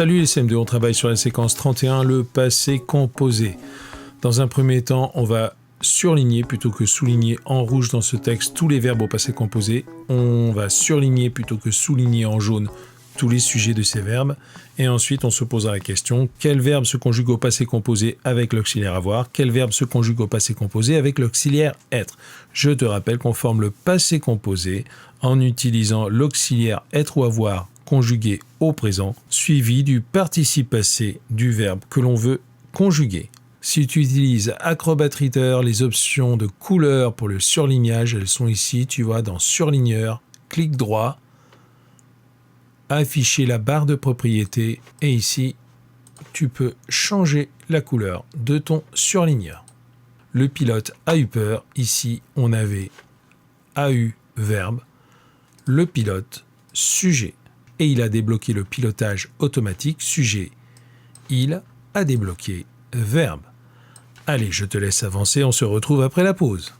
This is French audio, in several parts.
Salut les CM2, on travaille sur la séquence 31, le passé composé. Dans un premier temps, on va surligner plutôt que souligner en rouge dans ce texte tous les verbes au passé composé. On va surligner plutôt que souligner en jaune tous les sujets de ces verbes. Et ensuite, on se posera la question, quel verbe se conjugue au passé composé avec l'auxiliaire avoir? Quel verbe se conjugue au passé composé avec l'auxiliaire être? Je te rappelle qu'on forme le passé composé en utilisant l'auxiliaire être ou avoir conjugué au présent, suivi du participe passé du verbe que l'on veut conjuguer. Si tu utilises Acrobat Reader, les options de couleur pour le surlignage, elles sont ici, tu vois, dans Surligneur, clic droit, afficher la barre de propriété, et ici, tu peux changer la couleur de ton surligneur. Le pilote a eu peur, ici, on avait AU, verbe, le pilote, sujet. Et il a débloqué le pilotage automatique, sujet. Il a débloqué verbe. Allez, je te laisse avancer, on se retrouve après la pause.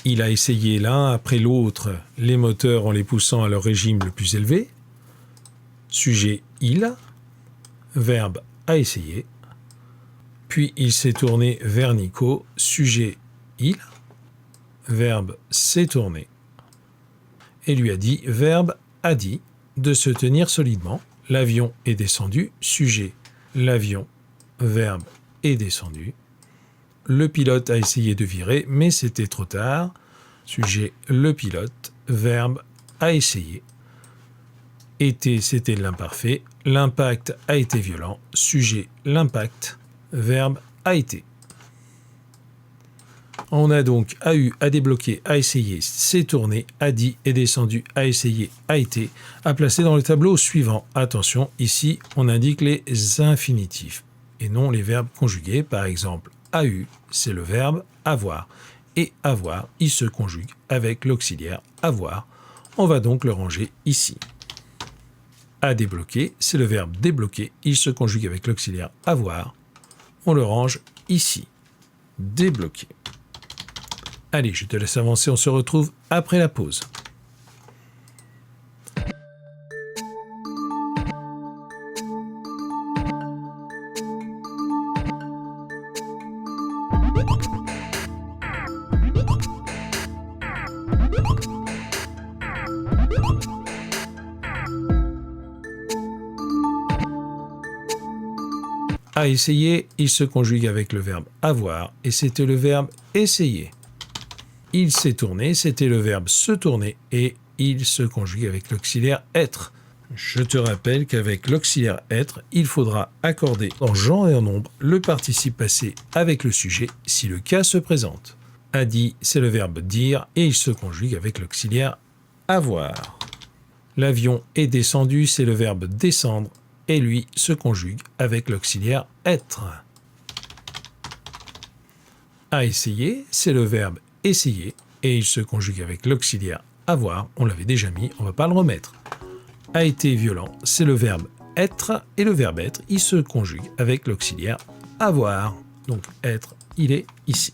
Il a essayé l'un après l'autre les moteurs en les poussant à leur régime le plus élevé. Sujet, il. Verbe, a essayé. Puis il s'est tourné vers Nico. Sujet, il. Verbe, s'est tourné. Et lui a dit, verbe, a dit, de se tenir solidement. L'avion est descendu. Sujet, l'avion. Verbe, est descendu. Le pilote a essayé de virer, mais c'était trop tard. Sujet, le pilote. Verbe, a essayé. Été, c'était l'imparfait. L'impact a été violent. Sujet, l'impact. Verbe, a été. On a donc a eu, a débloqué, a essayé, s'est tourné, a dit, est descendu, a essayé, a été, à placer dans le tableau suivant. Attention, ici, on indique les infinitifs et non les verbes conjugués. Par exemple, a eu, c'est le verbe avoir. Et avoir, il se conjugue avec l'auxiliaire avoir. On va donc le ranger ici. A débloqué, c'est le verbe débloquer. Il se conjugue avec l'auxiliaire avoir. On le range ici. Débloquer. Allez, je te laisse avancer, on se retrouve après la pause. A essayer, il se conjugue avec le verbe avoir et c'était le verbe essayer. Il s'est tourné, c'était le verbe se tourner et il se conjugue avec l'auxiliaire être. Je te rappelle qu'avec l'auxiliaire être, il faudra accorder en genre et en nombre le participe passé avec le sujet si le cas se présente. A dit, c'est le verbe dire et il se conjugue avec l'auxiliaire avoir. L'avion est descendu, c'est le verbe descendre et lui se conjugue avec l'auxiliaire être. A essayer, c'est le verbe essayer et il se conjugue avec l'auxiliaire avoir. On l'avait déjà mis, on ne va pas le remettre. A été violent, c'est le verbe être et le verbe être, il se conjugue avec l'auxiliaire avoir. Donc être, il est ici.